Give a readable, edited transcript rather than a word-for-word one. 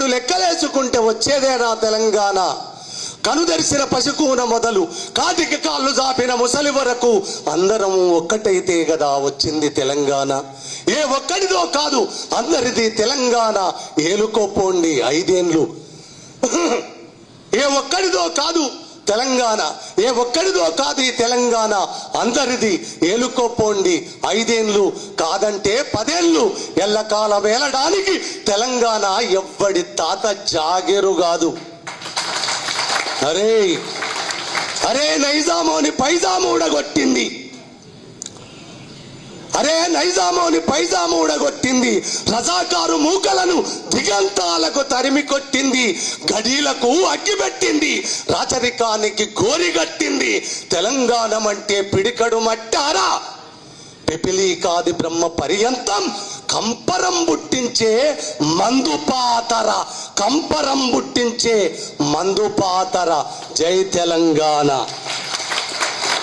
ఇప్పుడు లెక్కలేసుకుంటే వచ్చేదేనా తెలంగాణ? కనుదెరిసిన పశుకూన మొదలు కాటికి కాళ్ళు జాపిన ముసలి వరకు అందరం ఒక్కటైతే కదా వచ్చింది తెలంగాణ. ఏ ఒక్కడిదో కాదు అందరిది తెలంగాణ. ఏలుకోపోండి 5 ఏళ్ళు. ఏ ఒక్కడిదో కాదు తెలంగాణ, ఏ ఒక్కడిదో కాదు ఈ తెలంగాణ. అందరిది ఏలుకోపోండి 5 ఏళ్ళు. కాదంటే 10 ఏళ్ళు. ఎల్లకాల వేలడానికి తెలంగాణ ఎవ్వడి తాత జాగేరు కాదు. అరే అరే నైజామోని పైజాము ఊడగొట్టింది. అరే నైజామోని పైజాము ఊడగొట్టింది. రజాకారు మూకలను దిగంతాలకు తరిమి కొట్టింది. గడీలకు అగ్గిపెట్టింది. రాచరికానికి గోరిగట్టింది. తెలంగాణ అంటే పిడికడు మట్టారా? పిపిలి కాది బ్రహ్మ పర్యంతం కంపరం పుట్టించే మందుపాతర. కంపరం పుట్టించే మందుపాతర. జై తెలంగాణ.